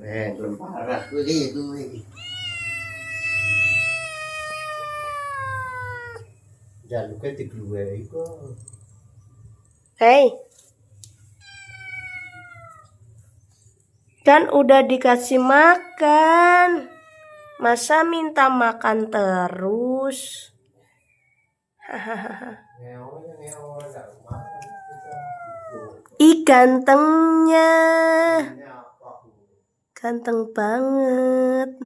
Parah itu. Jaluknya dikeluar itu. Hei. Kan udah dikasih makan. Masa minta makan terus? Hahaha. Ih, gantengnya. Ganteng banget.